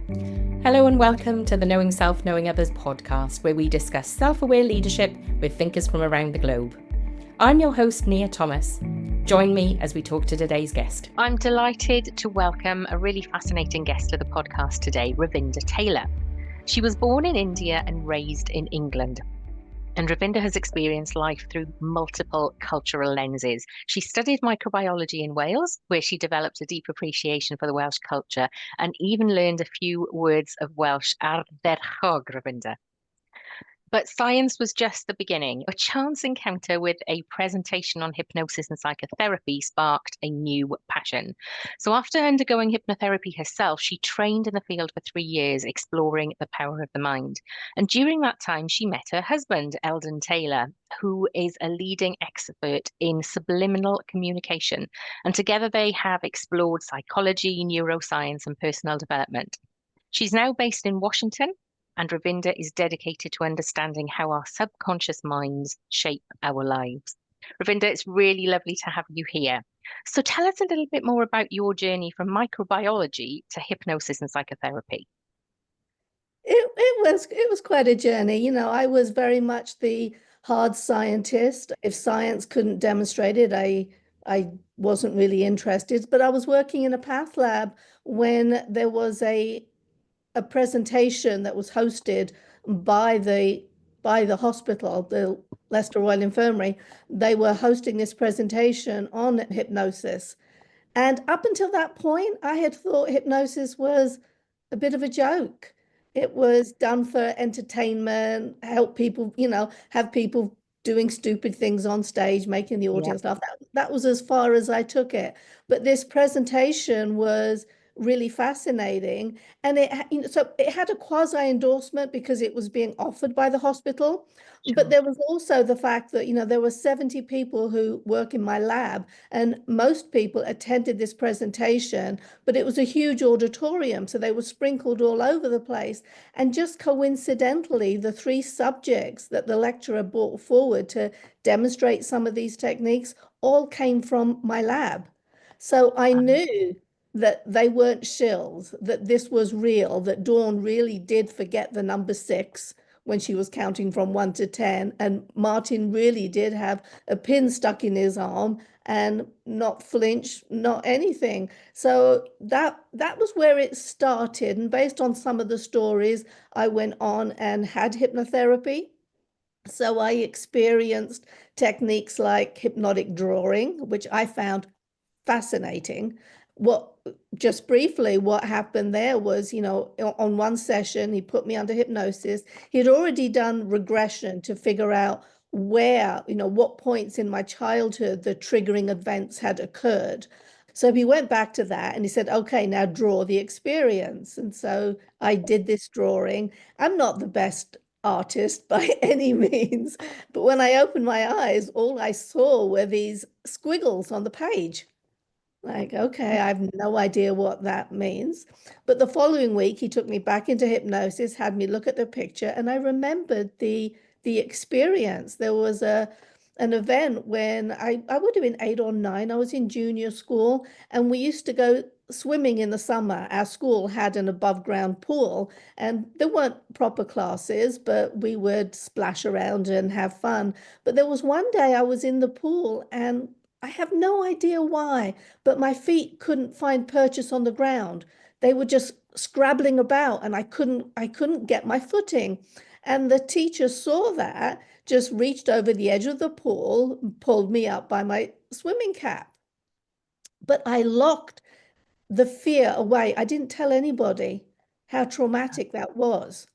Hello and welcome to the Knowing Self, Knowing Others podcast, where we discuss self-aware leadership with thinkers from around the globe. I'm your host, Nia Thomas. Join me as we talk to today's guest. I'm delighted to welcome a really fascinating guest to the podcast today, Ravinder Taylor. She was born in India and raised in England. And Ravinder has experienced life through multiple cultural lenses. She studied microbiology in Wales, where she developed a deep appreciation for the Welsh culture and even learned a few words of Welsh, ardderchog, Ravinder. But science was just the beginning. A chance encounter with a presentation on hypnosis and psychotherapy sparked a new passion. So, after undergoing hypnotherapy herself, she trained in the field for 3 years, exploring the power of the mind. And during that time, she met her husband, Eldon Taylor, who is a leading expert in subliminal communication. And together they have explored psychology, neuroscience, and personal development. She's now based in Washington, and Ravinder is dedicated to understanding how our subconscious minds shape our lives. Ravinder, it's really lovely to have you here. So tell us a little bit more about your journey from microbiology to hypnosis and psychotherapy. It was quite a journey. I was very much the hard scientist. If science couldn't demonstrate it, I wasn't really interested. But I was working in a path lab when there was a presentation that was hosted by the hospital, the Leicester Royal Infirmary. They were hosting this presentation on hypnosis. And up until that point, I had thought hypnosis was a bit of a joke. It was done for entertainment, help people, have people doing stupid things on stage, making the audience laugh. That was as far as I took it. But this presentation was really fascinating. And so it had a quasi endorsement because it was being offered by the hospital. Sure. But there was also the fact that, there were 70 people who work in my lab, and most people attended this presentation, but it was a huge auditorium. So they were sprinkled all over the place. And just coincidentally, the three subjects that the lecturer brought forward to demonstrate some of these techniques all came from my lab. So I knew that they weren't shills, that this was real, that Dawn really did forget the number 6 when she was counting from 1 to 10. And Martin really did have a pin stuck in his arm and not flinch, not anything. So that was where it started. And based on some of the stories, I went on and had hypnotherapy. So I experienced techniques like hypnotic drawing, which I found fascinating. Just briefly, what happened there was, on one session, he put me under hypnosis. He'd already done regression to figure out where, what points in my childhood the triggering events had occurred. So he went back to that and he said, okay, now draw the experience. And so I did this drawing. I'm not the best artist by any means, but when I opened my eyes, all I saw were these squiggles on the page. Like, okay, I have no idea what that means. But the following week, he took me back into hypnosis, had me look at the picture, and I remembered the experience. There was an event when I would have been 8 or 9. I was in junior school, and we used to go swimming in the summer. Our school had an above ground pool, and there weren't proper classes, but we would splash around and have fun. But there was one day I was in the pool, and I have no idea why, but my feet couldn't find purchase on the ground. They were just scrabbling about, and I couldn't get my footing. And the teacher saw that, just reached over the edge of the pool, pulled me up by my swimming cap. But I locked the fear away. I didn't tell anybody how traumatic that was.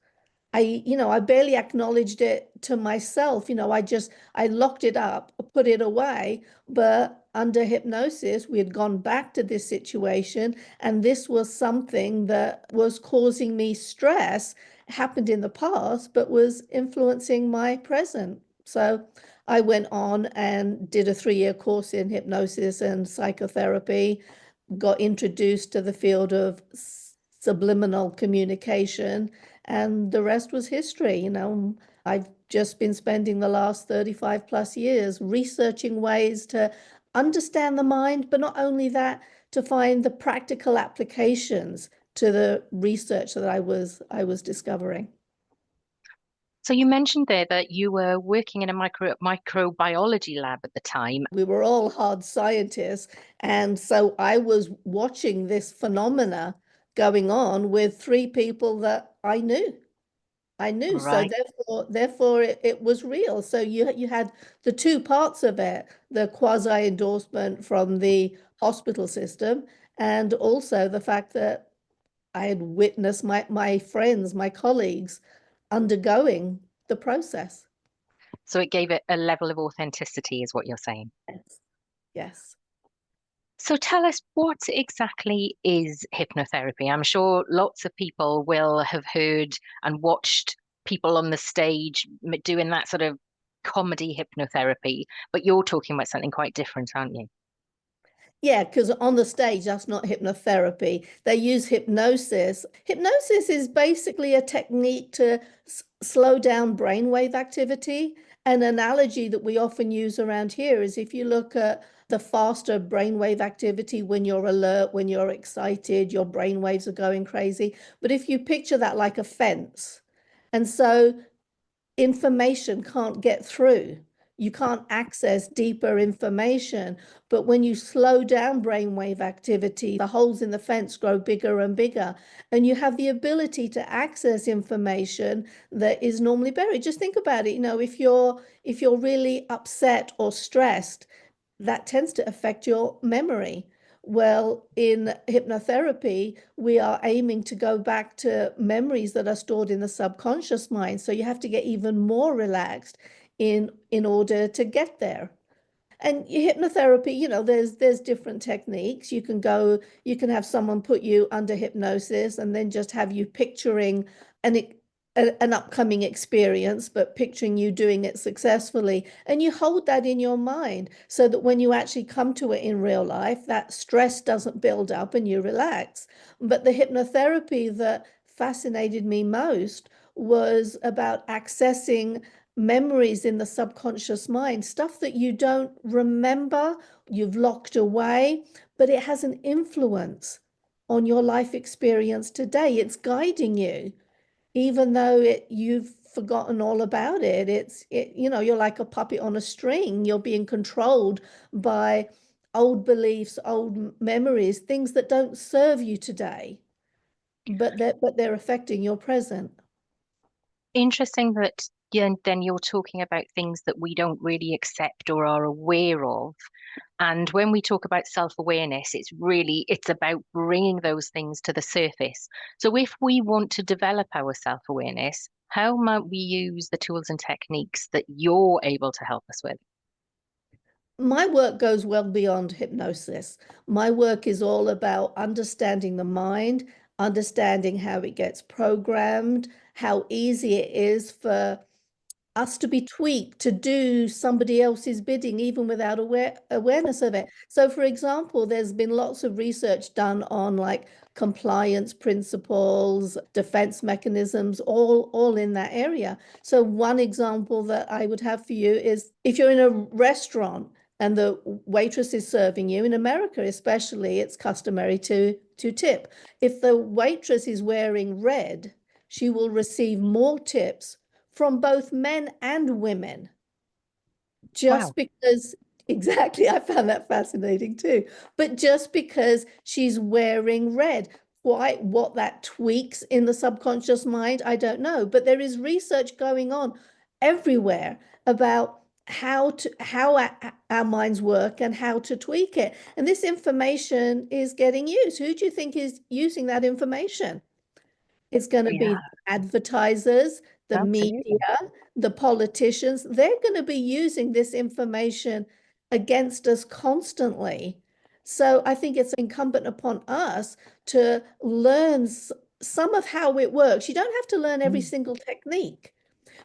I barely acknowledged it to myself. I locked it up, put it away. But under hypnosis, we had gone back to this situation, and this was something that was causing me stress, happened in the past, but was influencing my present. So I went on and did a 3-year course in hypnosis and psychotherapy, got introduced to the field of subliminal communication, and the rest was history. I've just been spending the last 35 plus years researching ways to understand the mind, but not only that, to find the practical applications to the research that I was discovering. So you mentioned there that you were working in a microbiology lab at the time. We were all hard scientists, and so I was watching this phenomena going on with three people that I knew. So Right. therefore it was real. So you had the two parts of it, the quasi endorsement from the hospital system, and also the fact that I had witnessed my friends, my colleagues undergoing the process. So it gave it a level of authenticity, is what you're saying. Yes. Yes. So tell us, what exactly is hypnotherapy? I'm sure lots of people will have heard and watched people on the stage doing that sort of comedy hypnotherapy, but you're talking about something quite different, aren't you? Yeah, because on the stage, that's not hypnotherapy. They use hypnosis. Hypnosis is basically a technique to slow down brainwave activity. An analogy that we often use around here is if you look at the faster brainwave activity when you're alert, when you're excited, your brainwaves are going crazy. But if you picture that like a fence, and so information can't get through. You can't access deeper information. But when you slow down brainwave activity, the holes in the fence grow bigger and bigger, and you have the ability to access information that is normally buried. Just think about it. If you're really upset or stressed, that tends to affect your memory. Well, in hypnotherapy, we are aiming to go back to memories that are stored in the subconscious mind. So you have to get even more relaxed in order to get there. And hypnotherapy, there's different techniques. You can have someone put you under hypnosis and then just have you picturing an an upcoming experience, but picturing you doing it successfully. And you hold that in your mind so that when you actually come to it in real life, that stress doesn't build up and you relax. But the hypnotherapy that fascinated me most was about accessing memories in the subconscious mind, stuff that you don't remember, you've locked away, but it has an influence on your life experience today. It's guiding you, even though you've forgotten all about it. You're like a puppet on a string. You're being controlled by old beliefs, old memories, things that don't serve you today, but they're affecting your present. Interesting that then you're talking about things that we don't really accept or are aware of. And when we talk about self-awareness, it's about bringing those things to the surface. So if we want to develop our self-awareness, how might we use the tools and techniques that you're able to help us with? My work goes well beyond hypnosis. My work is all about understanding the mind, understanding how it gets programmed, how easy it is for us to be tweaked to do somebody else's bidding, even without awareness of it. So, for example, there's been lots of research done on like compliance principles, defense mechanisms, all in that area. So, one example that I would have for you is if you're in a restaurant and the waitress is serving you, in America especially, it's customary to tip. If the waitress is wearing red, she will receive more tips from both men and women, Wow. just because, exactly, I found that fascinating too. But just because she's wearing red, quite what that tweaks in the subconscious mind, I don't know. But there is research going on everywhere about how our minds work and how to tweak it. And this information is getting used. Who do you think is using that information? It's going to Yeah, be advertisers, the media, absolutely. the politicians. They're going to be using this information against us constantly. So I think it's incumbent upon us to learn some of how it works. You don't have to learn every Mm, single technique,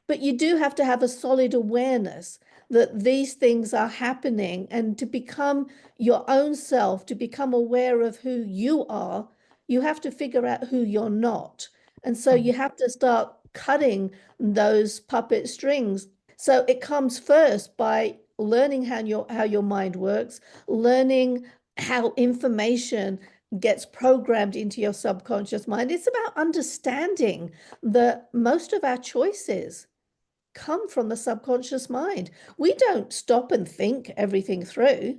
but you do have to have a solid awareness that these things are happening, and to become your own self, to become aware of who you are, you have to figure out who you're not. And so mm, you have to start cutting those puppet strings. So it comes first by learning how your mind works, learning how information gets programmed into your subconscious mind. It's about understanding that most of our choices come from the subconscious mind. We don't stop and think everything through.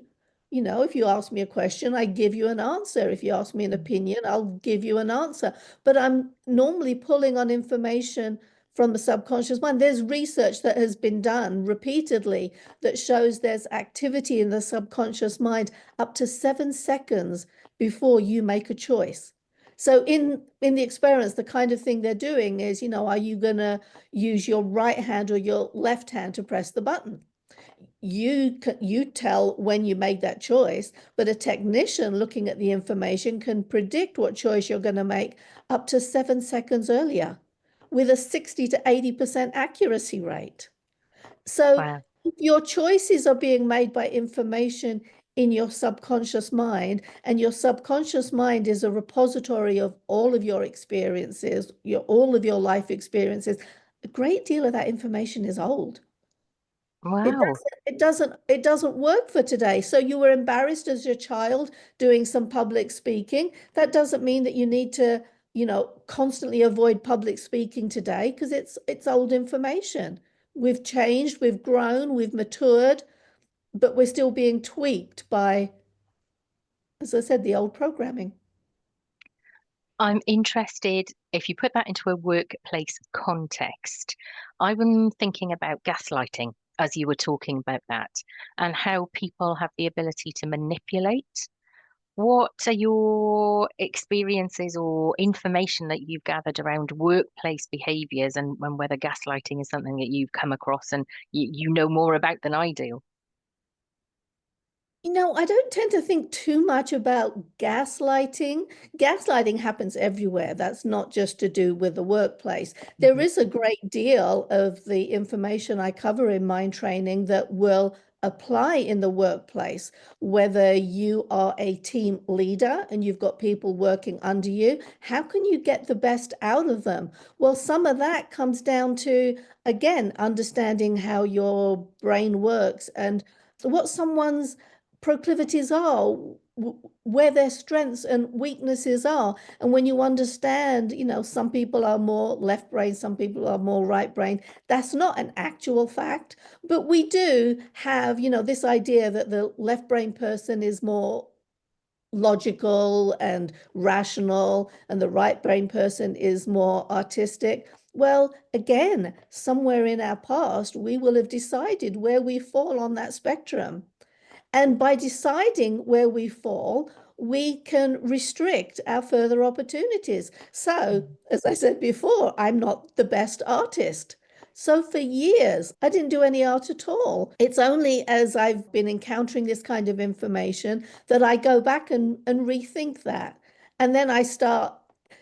If you ask me a question, I give you an answer. If you ask me an opinion, I'll give you an answer. But I'm normally pulling on information from the subconscious mind. There's research that has been done repeatedly that shows there's activity in the subconscious mind up to 7 seconds before you make a choice. So in the experiments, the kind of thing they're doing is, are you going to use your right hand or your left hand to press the button? You tell when you make that choice, but a technician looking at the information can predict what choice you're going to make up to 7 seconds earlier with a 60 to 80% accuracy rate. So Wow. your choices are being made by information in your subconscious mind, and your subconscious mind is a repository of all of your experiences, all of your life experiences. A great deal of that information is old. Wow. It doesn't work for today. So you were embarrassed as your child doing some public speaking. That doesn't mean that you need to, constantly avoid public speaking today, because it's old information. We've changed, we've grown, we've matured, but we're still being tweaked by, as I said, the old programming. I'm interested if you put that into a workplace context. I'm thinking about gaslighting as you were talking about that and how people have the ability to manipulate. What are your experiences or information that you've gathered around workplace behaviors and whether gaslighting is something that you've come across and you know more about than I do? I don't tend to think too much about gaslighting. Gaslighting happens everywhere. That's not just to do with the workplace. There Mhm. is a great deal of the information I cover in mind training that will apply in the workplace, whether you are a team leader and you've got people working under you. How can you get the best out of them? Well, some of that comes down to, again, understanding how your brain works and what someone's proclivities are, where their strengths and weaknesses are. And when you understand, some people are more left brain, some people are more right brain, that's not an actual fact. But we do have, this idea that the left brain person is more logical and rational, and the right brain person is more artistic. Well, again, somewhere in our past, we will have decided where we fall on that spectrum. And by deciding where we fall, we can restrict our further opportunities. So, as I said before, I'm not the best artist. So for years, I didn't do any art at all. It's only as I've been encountering this kind of information that I go back and rethink that. And then I start,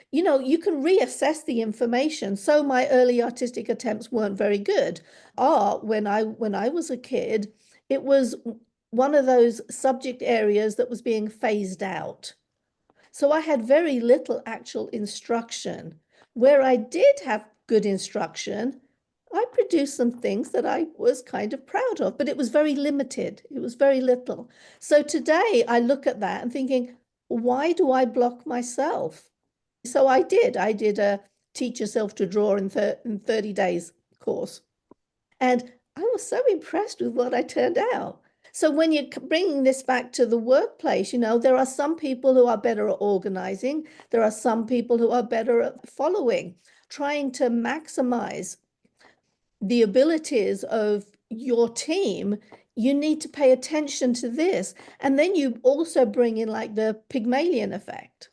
you can reassess the information. So my early artistic attempts weren't very good. Art, when I was a kid, it was one of those subject areas that was being phased out. So I had very little actual instruction. Where I did have good instruction, I produced some things that I was kind of proud of, but it was very limited. It was very little. So today I look at that and thinking, why do I block myself? So I did a teach yourself to draw in 30 days course. And I was so impressed with what I turned out. So when you're bringing this back to the workplace, there are some people who are better at organizing. There are some people who are better at following, trying to maximize the abilities of your team. You need to pay attention to this. And then you also bring in like the Pygmalion effect.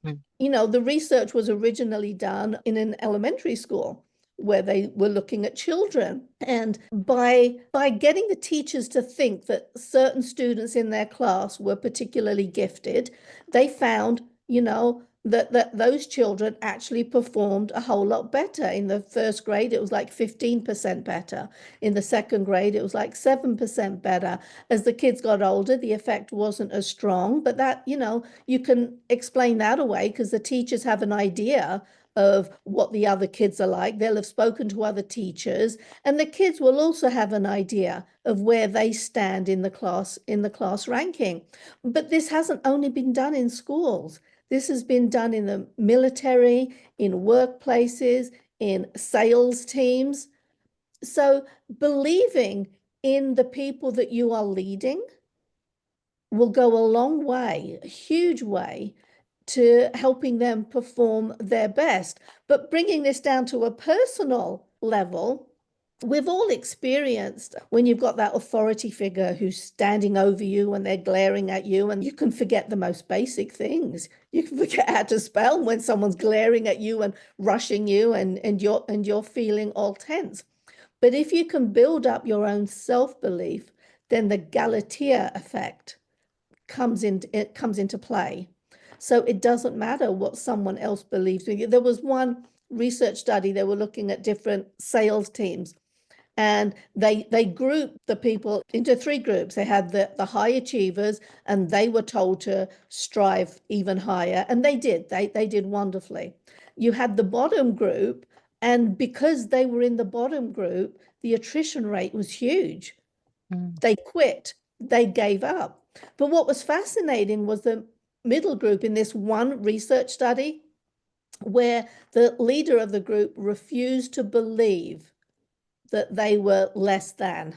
Mm. The research was originally done in an elementary school where they were looking at children. And by getting the teachers to think that certain students in their class were particularly gifted, they found, that those children actually performed a whole lot better. In the first grade, it was like 15% better. In the second grade, it was like 7% better. As the kids got older, the effect wasn't as strong, but that, you can explain that away because the teachers have an idea of what the other kids are like. They'll have spoken to other teachers, and the kids will also have an idea of where they stand in the class ranking. But this hasn't only been done in schools. This has been done in the military, in workplaces, in sales teams. So believing in the people that you are leading will go a long way, a huge way, to helping them perform their best. But bringing this down to a personal level, we've all experienced when you've got that authority figure who's standing over you and they're glaring at you, and you can forget the most basic things. You can forget how to spell when someone's glaring at you and rushing you, and you're feeling all tense. But if you can build up your own self-belief, then the Galatea effect comes into play. So it doesn't matter what someone else believes. There was one research study, they were looking at different sales teams, and they grouped the people into three groups. They had the high achievers, and they were told to strive even higher, and they did wonderfully. You had the bottom group, and because they were in the bottom group, the attrition rate was huge. They quit, they gave up. But what was fascinating was the middle group in this one research study, where the leader of the group refused to believe that they were less than.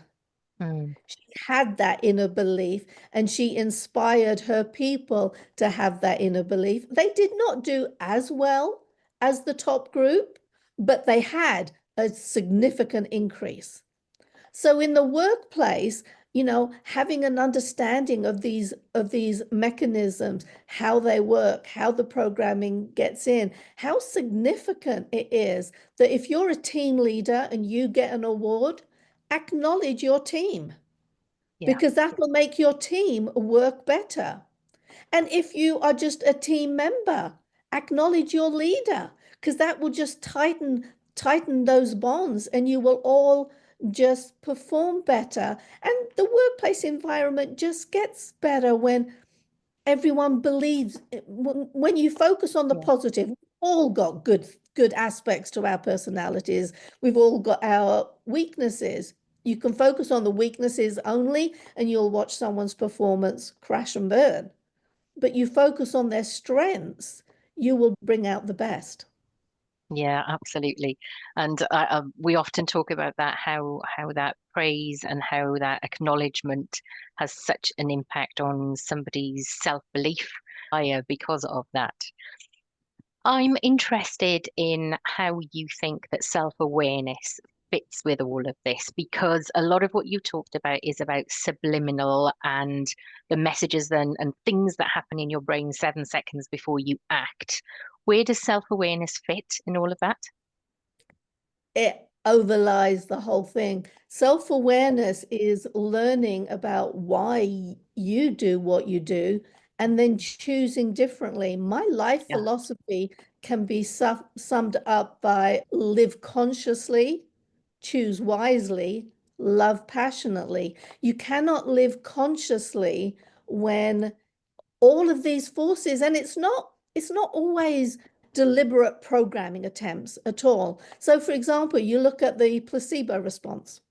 She had that inner belief, and she inspired her people to have that inner belief. They did not do as well as the top group, but they had a significant increase. So in the workplace, having an understanding of these mechanisms, how they work, how the programming gets in, how significant it is that if you're a team leader and you get an award, acknowledge your team, because that will make your team work better. And if you are just a team member, acknowledge your leader, because that will just tighten those bonds, and you will all just perform better. And the workplace environment just gets better when everyone believes. When you focus on the positive, we've all got good aspects to our personalities. We've all got our weaknesses. You can focus on the weaknesses only, and you'll watch someone's performance crash and burn. But you focus on their strengths, you will bring out the best. Yeah, absolutely. And we often talk about that, how that praise and how that acknowledgement has such an impact on somebody's self-belief because of that. I'm interested in how you think that self-awareness fits with all of this, because a lot of what you talked about is about subliminal and the messages and things that happen in your brain 7 seconds before you act. Where does self-awareness fit in all of that? It overlies the whole thing. Self-awareness is learning about why you do what you do and then choosing differently. My life philosophy can be summed up by live consciously, choose wisely, love passionately. You cannot live consciously when all of these forces, and it's not always deliberate programming attempts at all. So for example, you look at the placebo response.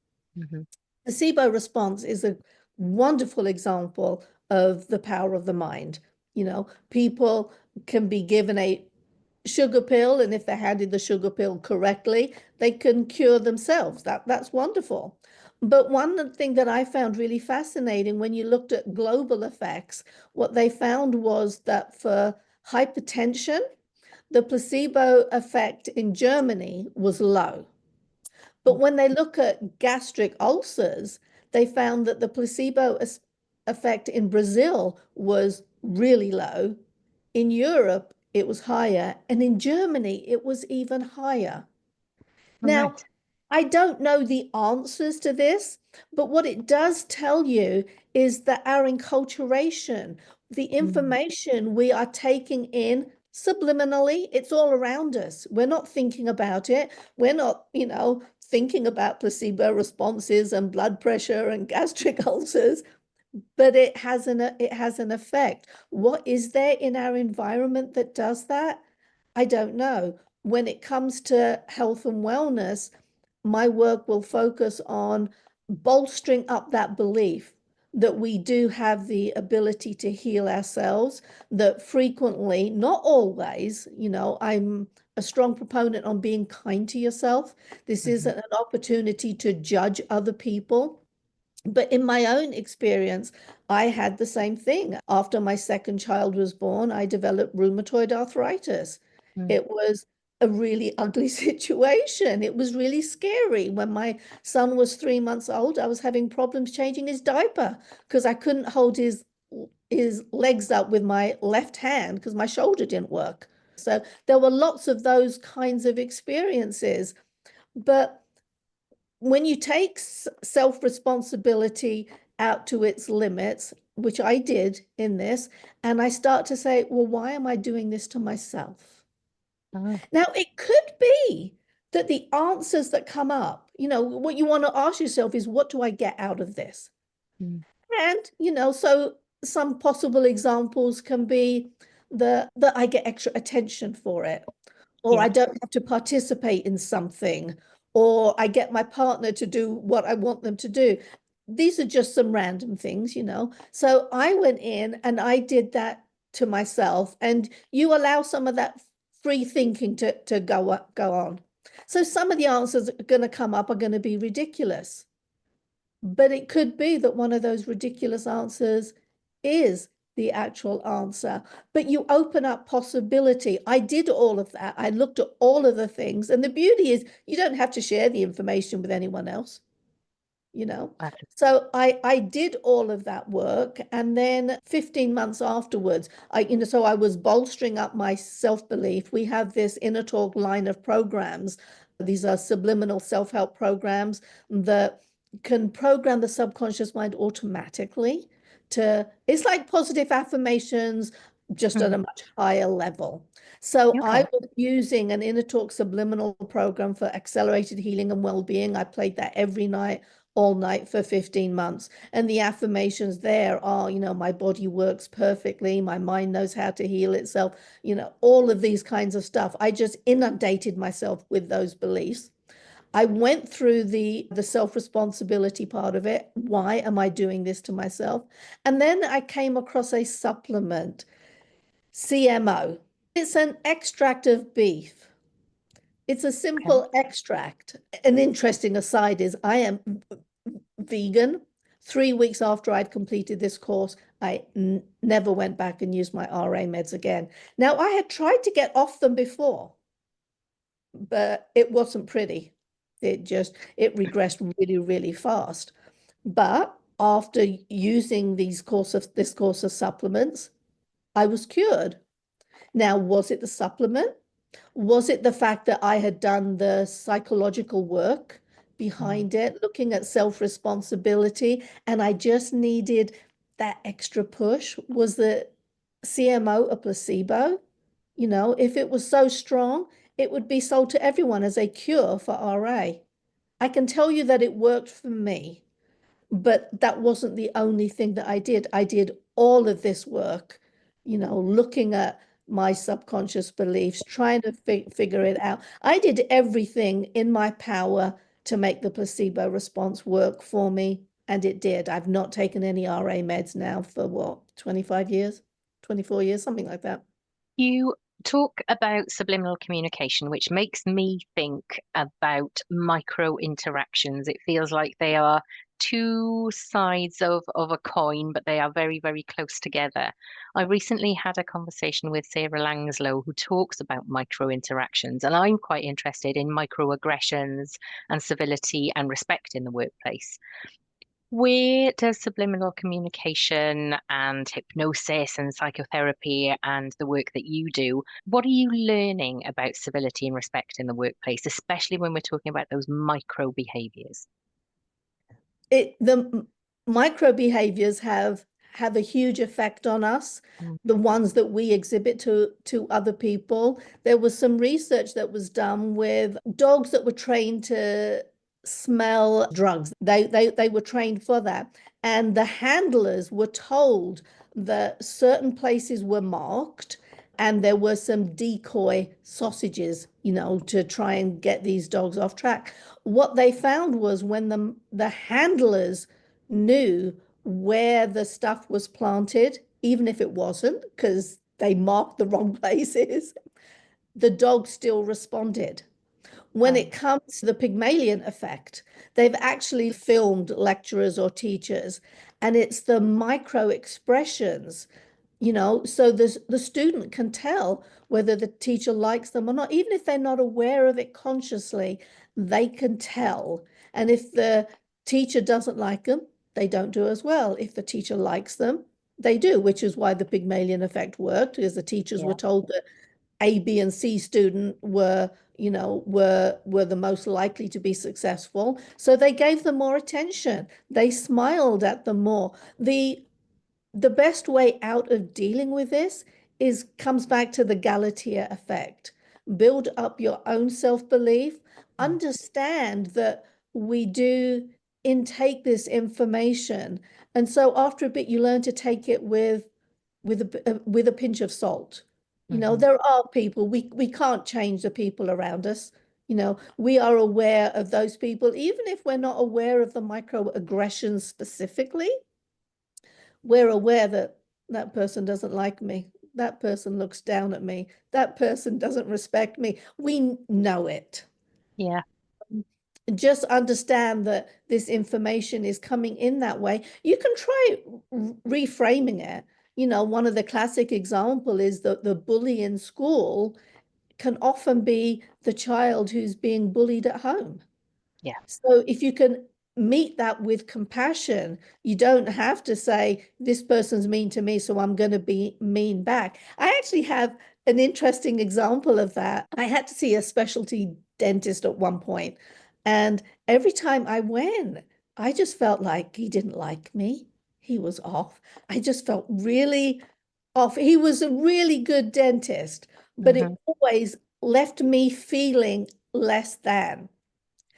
Placebo response is a wonderful example of the power of the mind. People can be given a sugar pill, and if they're handed the sugar pill correctly, they can cure themselves. That's wonderful. But one thing that I found really fascinating when you looked at global effects, what they found was that for hypertension, the placebo effect in Germany was low. But when they look at gastric ulcers, they found that the placebo effect in Brazil was really low. In Europe, it was higher, and in Germany, it was even higher. Now, Right. I don't know the answers to this, but what it does tell you is that our enculturation, the information we are taking in subliminally, it's all around us. We're not thinking about it. We're not, thinking about placebo responses and blood pressure and gastric ulcers, but it has an effect. What is there in our environment that does that? I don't know. when it comes to health and wellness, my work will focus on bolstering up that belief that we do have the ability to heal ourselves, that frequently, not always, I'm a strong proponent on being kind to yourself. This isn't an opportunity to judge other people. But in my own experience, I had the same thing. After my second child was born, I developed rheumatoid arthritis. It was a really ugly situation. It was really scary. When my son was 3 months old, I was having problems changing his diaper because I couldn't hold his legs up with my left hand because my shoulder didn't work. So there were lots of those kinds of experiences. But when you take self-responsibility out to its limits, which I did in this, and I start to say, well, why am I doing this to myself? Now, it could be that the answers that come up, what you want to ask yourself is, what do I get out of this? And, so some possible examples can be that I get extra attention for it, or I don't have to participate in something, or I get my partner to do what I want them to do. These are just some random things, So I went in and I did that to myself, and you allow some of that free thinking to go on. So some of the answers are going to come up are going to be ridiculous. But it could be that one of those ridiculous answers is the actual answer. But you open up possibility. I did all of that. I looked at all of the things. And the beauty is you don't have to share the information with anyone else, So I did all of that work. And then 15 months afterwards, so I was bolstering up my self-belief. We have this Inner Talk line of programs. These are subliminal self-help programs that can program the subconscious mind automatically it's like positive affirmations, just at a much higher level. So I was using an Inner Talk subliminal program for accelerated healing and well-being. I played that every night, all night for 15 months. And the affirmations there are, my body works perfectly. My mind knows how to heal itself, all of these kinds of stuff. I just inundated myself with those beliefs. I went through the self-responsibility part of it. Why am I doing this to myself? And then I came across a supplement, CMO. It's an extract of beef. It's a simple extract. An interesting aside is I am vegan. 3 weeks after I'd completed this course, I never went back and used my RA meds again. Now, I had tried to get off them before, but it wasn't pretty. It regressed really, really fast. But after using this course of supplements, I was cured. Now, was it the supplement? Was it the fact that I had done the psychological work behind it, looking at self-responsibility, and I just needed that extra push? Was the CMO a placebo? If it was so strong, it would be sold to everyone as a cure for RA. I can tell you that it worked for me, but that wasn't the only thing that I did. I did all of this work, looking at my subconscious beliefs, trying to figure it out. I did everything in my power to make the placebo response work for me, and it did. I've not taken any RA meds now for what, 25 years, 24 years, something like that. You talk about subliminal communication, which makes me think about micro interactions. It feels like they are two sides of a coin, but they are very, very close together. I recently had a conversation with Sarah Langslow, who talks about micro interactions, and I'm quite interested in microaggressions and civility and respect in the workplace. Where does subliminal communication and hypnosis and psychotherapy and the work that you do, what are you learning about civility and respect in the workplace, especially when we're talking about those micro behaviors? The micro behaviors have a huge effect on us, the ones that we exhibit to other people. There was some research that was done with dogs that were trained to smell drugs. They were trained for that. And the handlers were told that certain places were marked And there were some decoy sausages, to try and get these dogs off track. What they found was when the handlers knew where the stuff was planted, even if it wasn't, because they marked the wrong places, the dog still responded. When Right. it comes to the Pygmalion effect, they've actually filmed lecturers or teachers, and it's the micro expressions, so the student can tell whether the teacher likes them or not. Even if they're not aware of it consciously, they can tell. And if the teacher doesn't like them, they don't do as well. If the teacher likes them, they do, which is why the Pygmalion effect worked, because the teachers were Yeah. told that A, B, and C student were the most likely to be successful. So they gave them more attention. They smiled at them more. The best way out of dealing with this is comes back to the Galatea effect. Build up your own self-belief. Mm. Understand that we do intake this information. And so after a bit, you learn to take it with a pinch of salt. Hmm. There are people, we can't change the people around us. We are aware of those people, even if we're not aware of the microaggressions specifically, we're aware that that person doesn't like me. That person looks down at me. That person doesn't respect me. We know it. Yeah. Just understand that this information is coming in that way. You can try reframing it. One of the classic example is that the bully in school can often be the child who's being bullied at home. Yeah. So if you can meet that with compassion, you don't have to say, this person's mean to me, so I'm going to be mean back. I actually have an interesting example of that. I had to see a specialty dentist at one point, and every time I went, I just felt like he didn't like me. He was off. I just felt really off. He was a really good dentist, but it Hmm. always left me feeling less than.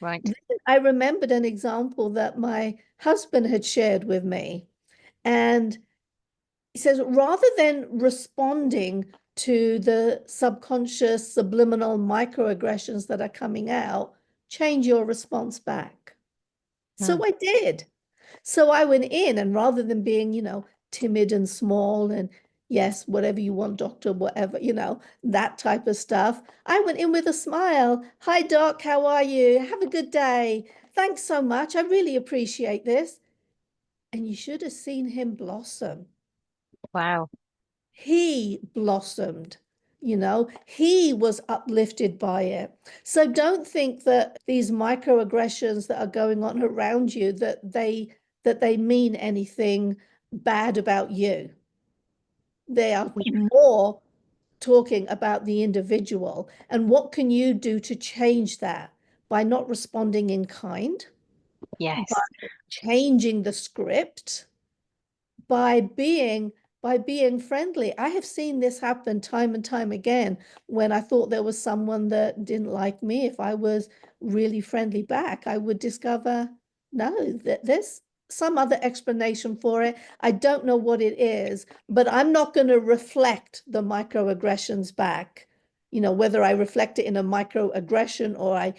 Right. Then I remembered an example that my husband had shared with me. And he says, rather than responding to the subconscious, subliminal microaggressions that are coming out, change your response back. Mm. So I did. So I went in, and rather than being, timid and small and yes, whatever you want, doctor, whatever, that type of stuff, I went in with a smile. Hi, doc, how are you? Have a good day. Thanks so much. I really appreciate this. And you should have seen him blossom. Wow. He blossomed. He was uplifted by it. So don't think that these microaggressions that are going on around you that they mean anything bad about you. They are We- more talking about the individual. And what can you do to change that? By not responding in kind, by Yes. changing the script, by being friendly. I have seen this happen time and time again when I thought there was someone that didn't like me. If I was really friendly back, I would discover no, that there's some other explanation for it. I don't know what it is, but I'm not going to reflect the microaggressions back. Whether I reflect it in a microaggression or I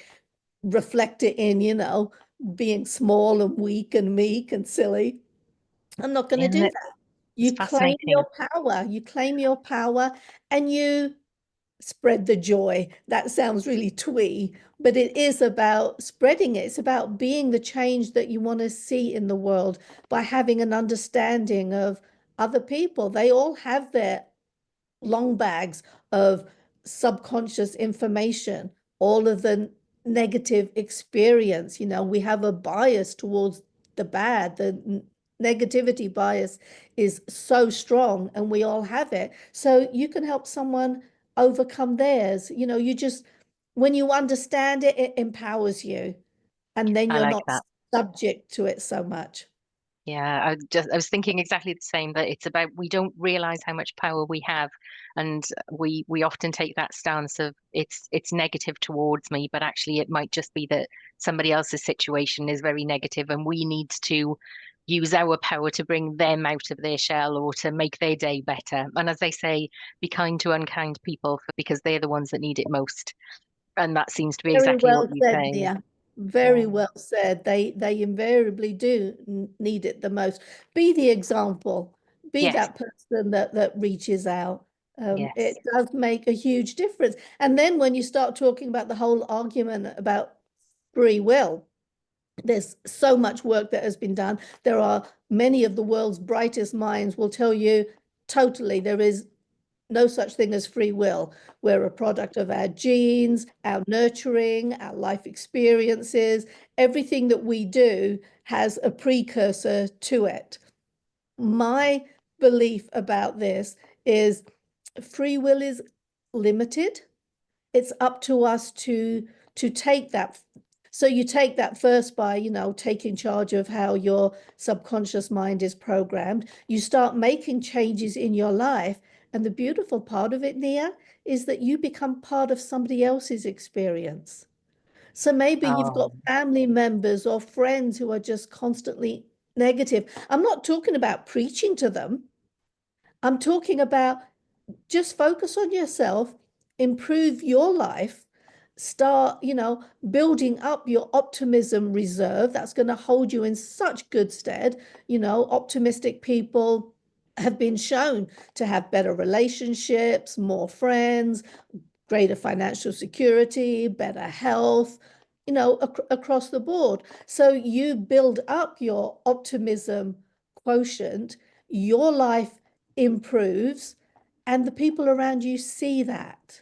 reflect it in, being small and weak and meek and silly. I'm not going to And do it's that. You claim fascinating. your power. You claim your power and you spread the joy. That sounds really twee, but it is about spreading it. It's about being the change that you want to see in the world by having an understanding of other people. They all have their long bags of subconscious information, all of the negative experience. We have a bias towards the bad. The negativity bias is so strong, and we all have it. So you can help someone overcome theirs. When you understand it, it empowers you, and then I you're like not that. subject to it so much. Yeah, I was thinking exactly the same, that it's about, we don't realize how much power we have, and we often take that stance of it's negative towards me, but actually it might just be that somebody else's situation is very negative and we need to use our power to bring them out of their shell or to make their day better. And as they say, be kind to unkind people because they're the ones that need it most. And that seems to be Very exactly well what you said, say. Nia. Very Yeah. well said. They invariably do need it the most. Be the example. Be Yes. that person that reaches out. Yes. It does make a huge difference. And then when you start talking about the whole argument about free will, there's so much work that has been done. There are many of the world's brightest minds will tell you totally there is no such thing as free will. We're a product of our genes, our nurturing, our life experiences. Everything that we do has a precursor to it. My belief about this is free will is limited. It's up to us to take that. So you take that first by, taking charge of how your subconscious mind is programmed. You start making changes in your life. And the beautiful part of it, Nia, is that you become part of somebody else's experience. So maybe you've Oh, got family members or friends who are just constantly negative. I'm not talking about preaching to them. I'm talking about just focus on yourself, improve your life, start, building up your optimism reserve. That's going to hold you in such good stead. Optimistic people have been shown to have better relationships, more friends, greater financial security, better health, across the board. So you build up your optimism quotient, your life improves, and the people around you see that.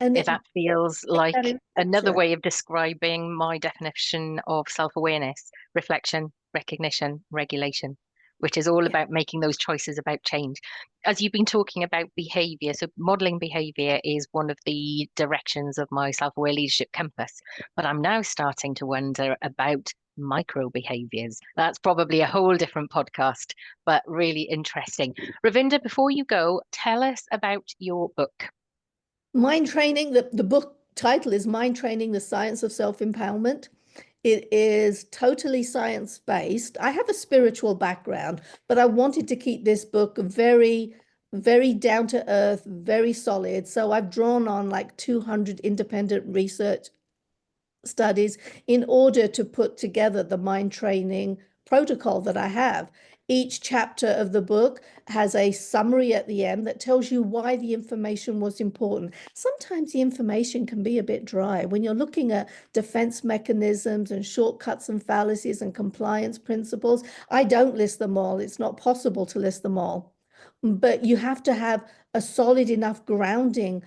And that feels take that like in another picture. way of describing my definition of self-awareness, reflection, recognition, regulation, which is all Yeah. about making those choices about change. As you've been talking about behavior, so modeling behavior is one of the directions of my self-aware leadership compass. But I'm now starting to wonder about micro behaviors. That's probably a whole different podcast, but really interesting. Ravinder, before you go, tell us about your book. Mind training, the book title is Mind Training, the Science of Self-Empowerment. It is totally science-based. I have a spiritual background, but I wanted to keep this book very, very down to earth, very solid. So I've drawn on like 200 independent research studies in order to put together the mind training protocol that I have. Each chapter of the book has a summary at the end that tells you why the information was important. Sometimes the information can be a bit dry when you're looking at defense mechanisms and shortcuts and fallacies and compliance principles. I don't list them all. It's not possible to list them all. But you have to have a solid enough grounding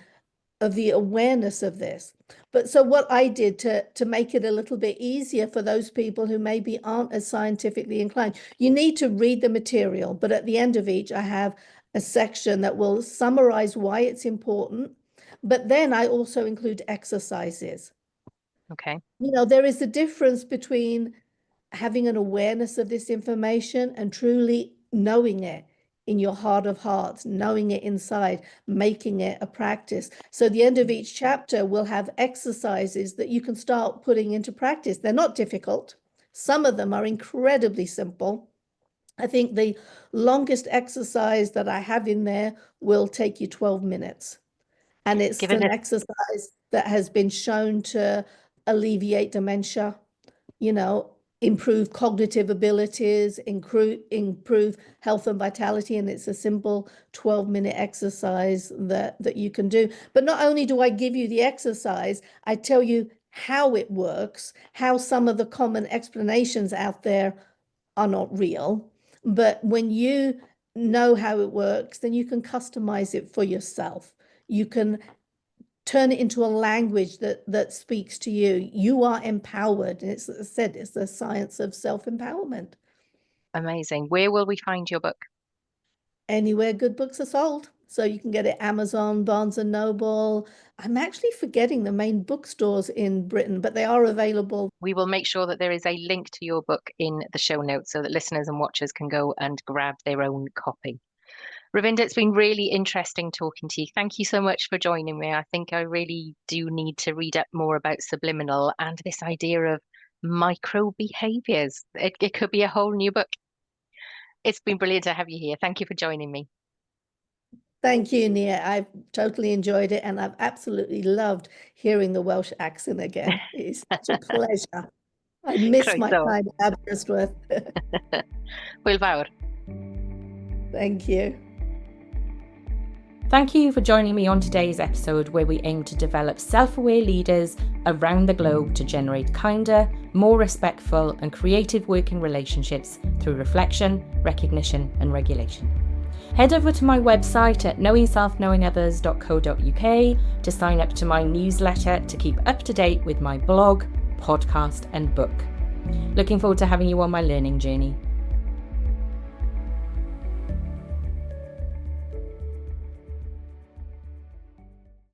of the awareness of this. But so what I did to make it a little bit easier for those people who maybe aren't as scientifically inclined, you need to read the material, but at the end of each, I have a section that will summarize why it's important. But then I also include exercises. Okay. There is a difference between having an awareness of this information and truly knowing it in your heart of hearts, knowing it inside, making it a practice. So the end of each chapter will have exercises that you can start putting into practice. They're not difficult. Some of them are incredibly simple. I think the longest exercise that I have in there will take you 12 minutes. And it's Given an it, exercise that has been shown to alleviate dementia, you know, improve cognitive abilities, improve health and vitality. And it's a simple 12-minute exercise that you can do. But not only do I give you the exercise, I tell you how it works, how some of the common explanations out there are not real. But when you know how it works, then you can customize it for yourself. You can turn it into a language that speaks to you. You are empowered. And it's said it's the science of self-empowerment. amazing. Where will we find your book? Anywhere good books are sold. So you can get it Amazon, Barnes and Noble. I'm actually forgetting the main bookstores in Britain, but they are available. We will make sure that there is a link to your book in the show notes so that listeners and watchers can go and grab their own copy. Ravinder, it's been really interesting talking to you. Thank you so much for joining me. I think I really do need to read up more about subliminal and this idea of micro behaviors. It could be a whole new book. It's been brilliant to have you here. Thank you for joining me. Thank you, Nia. I've totally enjoyed it, and I've absolutely loved hearing the Welsh accent again. It's such a pleasure. I miss my Croeso. time at Aberystwyth. Hwyl fawr. Thank you. Thank you for joining me on today's episode, where we aim to develop self-aware leaders around the globe to generate kinder, more respectful and creative working relationships through reflection, recognition and regulation. Head over to my website at knowingselfknowingothers.co.uk to sign up to my newsletter to keep up to date with my blog, podcast and book. Looking forward to having you on my learning journey.